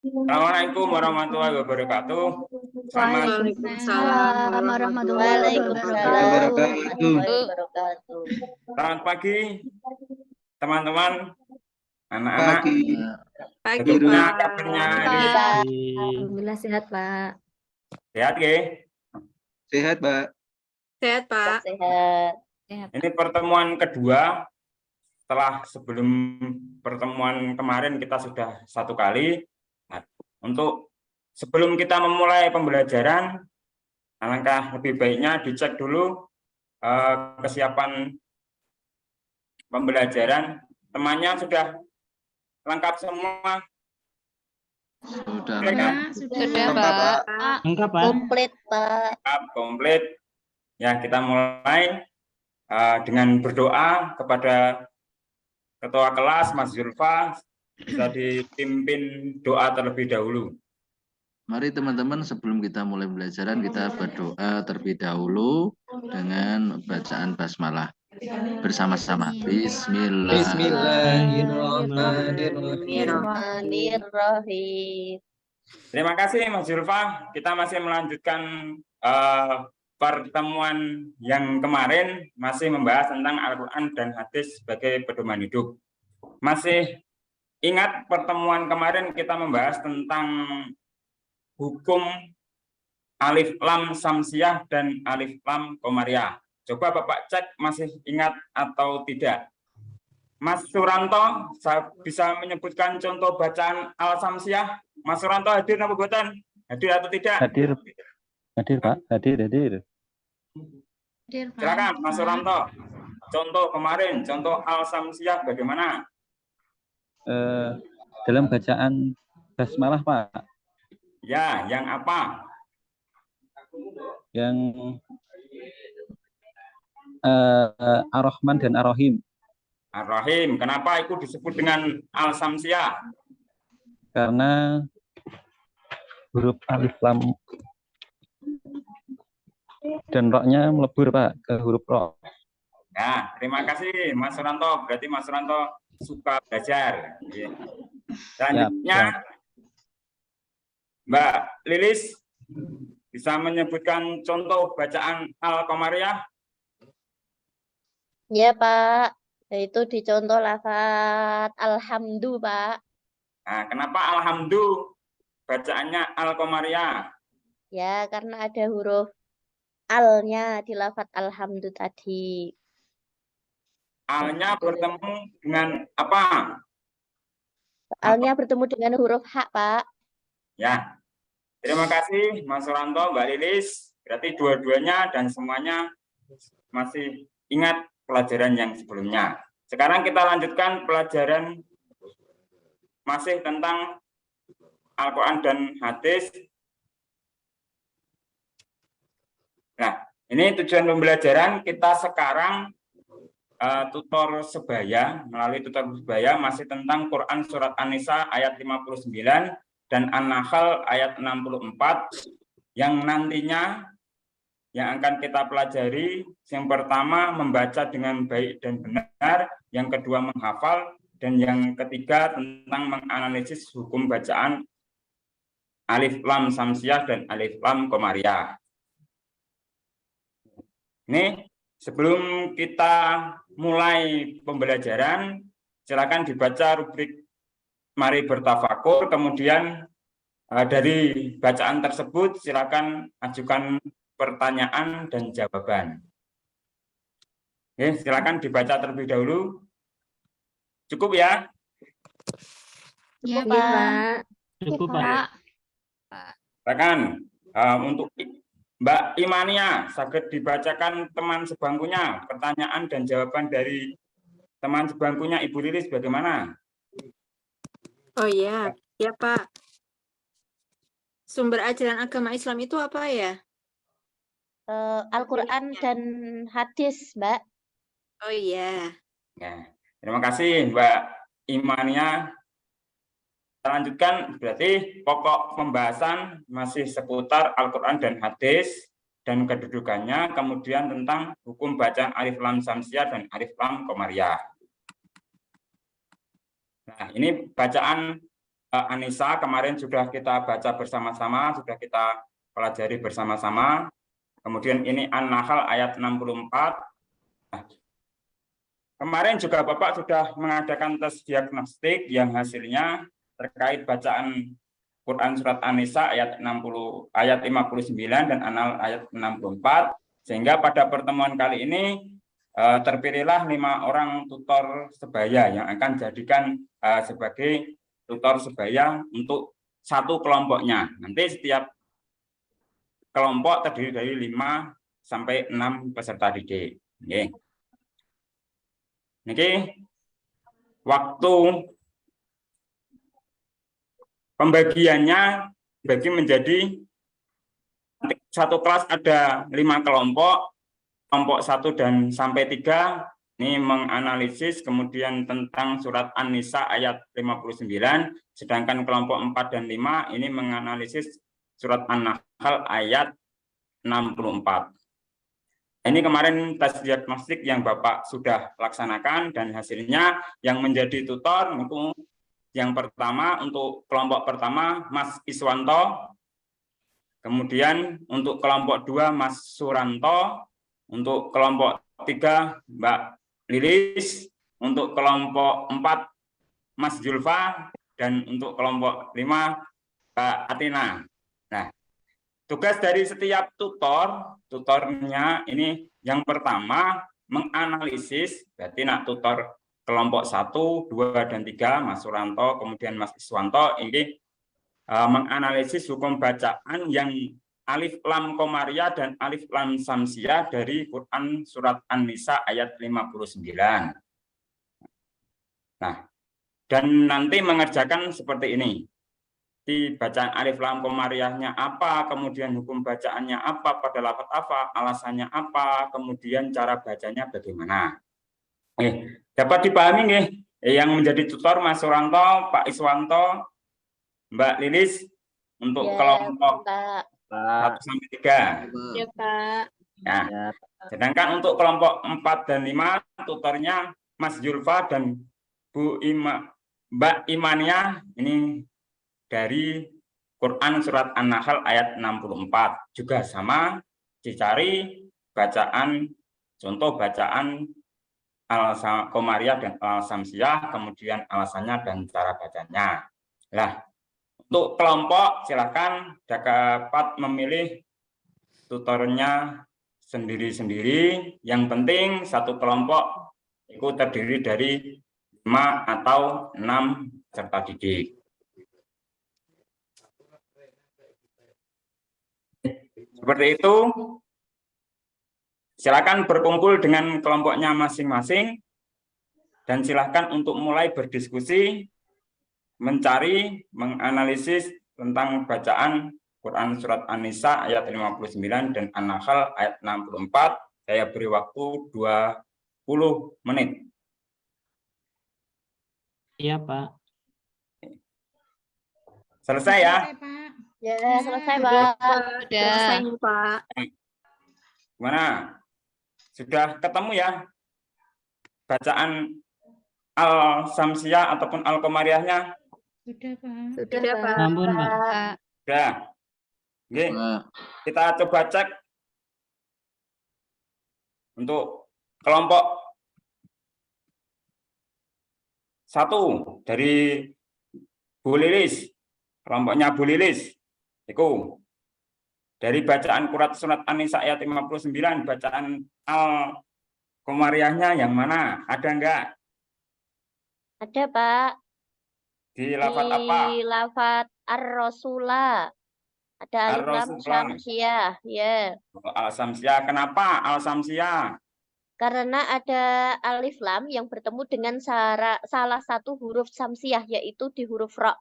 Assalamualaikum warahmatullahi wabarakatuh. Selamat Waalaikumsalam warahmatullahi wabarakatuh. Selamat pagi, teman-teman, anak-anak. Pagi, Bagaimana Pak. kabarnya hari ini? Alhamdulillah sehat, Pak. Sehat, ya? Sehat, Pak. Sehat, Pak. Sehat. Ini pertemuan kedua. Setelah sebelum pertemuan kemarin kita sudah satu kali. Nah, untuk sebelum kita memulai pembelajaran, alangkah lebih baiknya dicek dulu kesiapan pembelajaran. Temannya sudah lengkap semua? Sudah, Pak. Lengkap, Pak. Komplit, Pak. Lengkap, komplit. Ya, kita mulai dengan berdoa kepada Ketua kelas, Mas Zulfa, bisa dipimpin doa terlebih dahulu. Mari teman-teman sebelum kita mulai pembelajaran kita berdoa terlebih dahulu dengan bacaan basmalah bersama-sama. Bismillahirrahmanirrahim. Terima kasih Mas Zulfa. Kita masih melanjutkan pertemuan yang kemarin masih membahas tentang Al-Quran dan hadis sebagai pedoman hidup. Masih ingat pertemuan kemarin kita membahas tentang hukum alif lam samsiah dan alif lam komariah. Coba Bapak cek masih ingat atau tidak. Mas Suranto, saya bisa menyebutkan contoh bacaan al-samsiah. Mas Suranto hadir apa buatan? Hadir atau tidak? Hadir, Pak. Hadir. Silakan Mas Suranto. Contoh kemarin, contoh al-samsiah bagaimana? Dalam bacaan basmalah, Pak. Ya, yang apa? Yang Ar-Rahman dan Ar-Rahim. Ar-Rahim. Kenapa itu disebut dengan al-samsiah? Karena huruf alif lam dan ro-nya melebur, Pak, ke huruf ro. Ya, terima kasih Mas Suranto. Berarti Mas Suranto suka belajar. Selanjutnya, Mbak Lilis bisa menyebutkan contoh bacaan al-komariah? Ya, Pak. Itu dicontoh lafaz alhamdu, Pak. Nah, kenapa alhamdu bacaannya al-komariah? Ya, karena ada huruf al-nya di lafaz alhamdu tadi. Al-nya bertemu dengan apa? Al-nya bertemu dengan huruf hak, Pak. Ya, terima kasih Mas Suranto, Mbak Lilis. Berarti dua-duanya dan semuanya masih ingat pelajaran yang sebelumnya. Sekarang kita lanjutkan pelajaran masih tentang Al-Quran dan hadis. Nah, ini tujuan pembelajaran kita sekarang tutor sebaya, melalui tutor sebaya masih tentang Quran surat An-Nisa ayat 59 dan An-Nahl ayat 64 yang nantinya yang akan kita pelajari. Yang pertama membaca dengan baik dan benar, yang kedua menghafal, dan yang ketiga tentang menganalisis hukum bacaan alif lam samsiah dan alif lam komariah. Ini sebelum kita mulai pembelajaran, silakan dibaca rubrik mari bertafakur, kemudian dari bacaan tersebut silakan ajukan pertanyaan dan jawaban. Oke, silakan dibaca terlebih dahulu. Cukup ya? Ya, Pak. Cukup, Pak. Silakan untuk Mbak Imania, saged dibacakan teman sebangkunya pertanyaan dan jawaban dari teman sebangkunya Ibu Lilis bagaimana? Oh ya, ya Pak. Sumber ajaran agama Islam itu apa ya? Al-Quran dan hadis, Mbak. Oh iya. Ya, terima kasih Mbak Imania. Kita lanjutkan, berarti pokok pembahasan masih seputar Al-Quran dan hadis dan kedudukannya, kemudian tentang hukum bacaan alif lam samsiah dan alif lam komariah. Nah, ini bacaan Anissa kemarin sudah kita baca bersama-sama, sudah kita pelajari bersama-sama. Kemudian ini An-Nahl ayat 64. Nah, kemarin juga Bapak sudah mengadakan tes diagnostik yang hasilnya terkait bacaan Quran surat An-Nisa ayat 59 dan An-Nahl ayat 64. Sehingga pada pertemuan kali ini terpilihlah 5 orang tutor sebaya yang akan jadikan sebagai tutor sebaya untuk satu kelompoknya. Nanti setiap kelompok terdiri dari 5 sampai 6 peserta didik. Oke. Oke. Waktu pembagiannya bagi menjadi satu kelas ada 5 kelompok, kelompok 1 dan sampai 3 ini menganalisis kemudian tentang surat An-Nisa ayat 59, sedangkan kelompok 4 dan 5 ini menganalisis surat An-Nahl ayat 64. Ini kemarin tes diagnostik yang Bapak sudah laksanakan dan hasilnya yang menjadi tutor itu yang pertama untuk kelompok pertama Mas Iswanto, kemudian untuk kelompok 2 Mas Suranto, untuk kelompok 3 Mbak Lilis, untuk kelompok 4 Mas Julfa, dan untuk kelompok 5 Mbak Atina. Nah, tugas dari setiap tutornya ini yang pertama menganalisis, berarti tutor kelompok 1, 2, dan 3 Mas Suranto, kemudian Mas Iswanto ini menganalisis hukum bacaan yang alif lam komariah dan alif lam samsiah dari Quran surat An-Nisa ayat 59. Nah, dan nanti mengerjakan seperti ini. Di bacaan alif lam komariahnya apa, kemudian hukum bacaannya apa, pada lafaz apa, alasannya apa, kemudian cara bacanya bagaimana. Dapat dipahami nggih? Yang menjadi tutor Mas Suranto, Pak Iswanto, Mbak Lilis untuk kelompok 1 sampai 3. Ya, Pak. Nah, sedangkan untuk kelompok 4 dan 5 tutornya Mas Julfa dan Mbak Imania ini dari Quran surat An-Nahl ayat 64. Juga sama dicari bacaan, contoh bacaan Al-Komariah dan Al-Samsiah, kemudian alasannya dan cara bacanya. Nah, untuk kelompok silakan dapat memilih tutornya sendiri-sendiri. Yang penting satu kelompok itu terdiri dari 5 atau 6 peserta didik. Seperti itu. Silakan berkumpul dengan kelompoknya masing-masing dan silakan untuk mulai berdiskusi, mencari, menganalisis tentang bacaan Quran surat An-Nisa ayat 59 dan An-Nahl ayat 64. Saya beri waktu 20 menit. Iya, Pak. Selesai ya? Ya, selesai, Pak. Selesai, Pak. Gimana? Sudah ketemu ya bacaan Al-Samsiah ataupun Al-Komariahnya? Sudah, Pak. Sudah, Pak. Ampun, Pak. Sudah. Oke. Kita coba cek untuk kelompok 1 dari Bu Lilis, kelompoknya Bu Lilis. Itu dari bacaan surat An-Nisa ayat 59, bacaan Al-Komariahnya yang mana? Ada enggak? Ada, Pak. Di lafaz apa? Di lafaz Ar-Rasula. Ada alif lam samsiah, ya. Al-Samsiah. Kenapa Al-Samsiah? Karena ada alif lam yang bertemu dengan salah satu huruf samsiah, yaitu di huruf ra.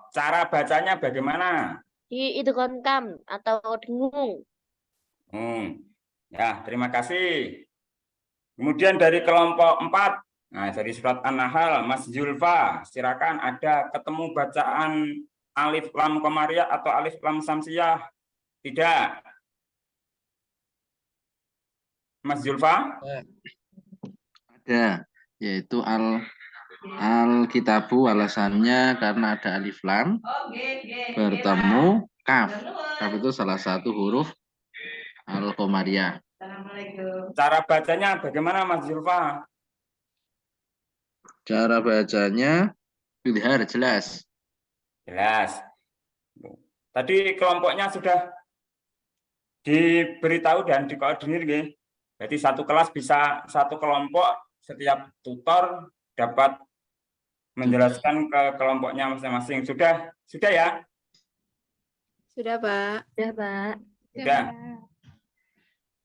Cara bacanya bagaimana? Di idgham kam atau dengung. Ya, terima kasih. Kemudian dari kelompok 4, nah dari surat An-Nahl, Mas Julfa, silakan ada ketemu bacaan alif lam komariah atau alif lam samsiah? Tidak. Mas Julfa? Ada, yaitu Alkitabu alasannya karena ada alif lam bertemu kaf. Kaf itu salah satu huruf al-qamariyah. Cara bacanya bagaimana Mas Zulfa? Cara bacanya idhar jelas. Jelas. Tadi kelompoknya sudah diberitahu dan dikoordinir, nggih. Berarti satu kelas bisa satu kelompok, setiap tutor dapat menjelaskan ke kelompoknya masing-masing. Sudah ya? Sudah, Pak. Sudah, Pak. Sudah.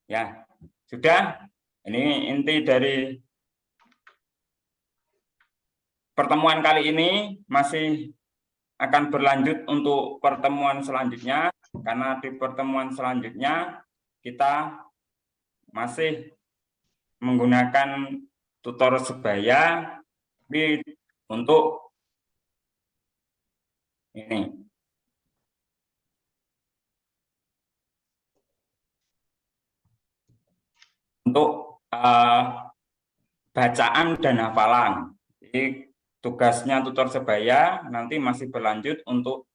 Ya, sudah. Ini inti dari pertemuan kali ini, masih akan berlanjut untuk pertemuan selanjutnya, karena di pertemuan selanjutnya kita masih menggunakan tutor sebaya untuk ini. Untuk bacaan dan hafalan. Jadi tugasnya tutor sebaya nanti masih berlanjut untuk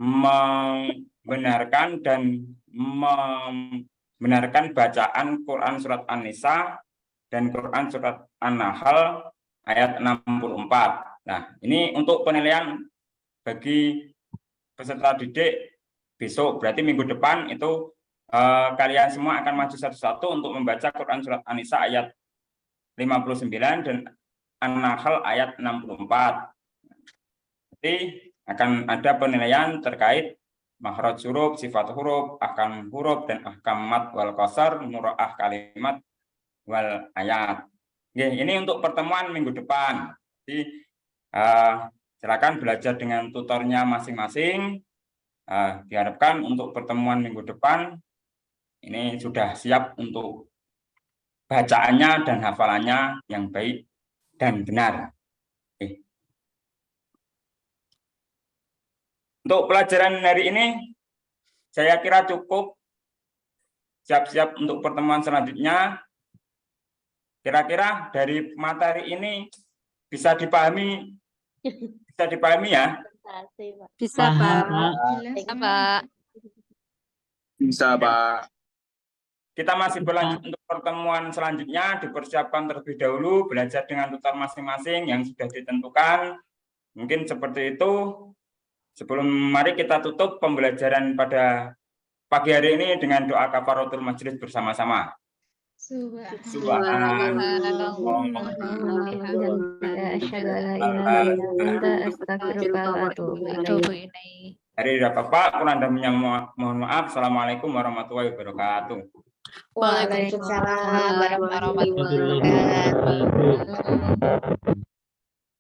membenarkan dan membenarkan bacaan Quran Surat An-Nisa dan Quran Surat An-Nahl ayat 64. Nah, ini untuk penilaian bagi peserta didik besok, berarti minggu depan itu kalian semua akan maju satu-satu untuk membaca Quran Surat An-Nisa ayat 59 dan An-Nahl ayat 64. Jadi akan ada penilaian terkait makhraj huruf, sifat huruf, ahkam huruf, dan ahkam mad wal qasar, muraah kalimat wal ayat. Oke, ini untuk pertemuan minggu depan. Jadi silakan belajar dengan tutornya masing-masing. Diharapkan untuk pertemuan minggu depan ini sudah siap untuk bacaannya dan hafalannya yang baik dan benar. Oke. Untuk pelajaran hari ini, saya kira cukup. Siap-siap untuk pertemuan selanjutnya. Kira-kira dari materi ini bisa dipahami ya? Bisa, Pak. Jelas, Pak. Bisa, Pak. Kita masih berlanjut untuk pertemuan selanjutnya, dipersiapkan terlebih dahulu, belajar dengan tutor masing-masing yang sudah ditentukan. Mungkin seperti itu. Sebelum mari kita tutup pembelajaran pada pagi hari ini dengan doa kafaratul majelis bersama-sama. Hari Bapak, kurang dan yang mohon maaf. Assalamualaikum warahmatullahi wabarakatuh. Waalaikumsalam warahmatullahi Wabarakatuh. wabarakatuh.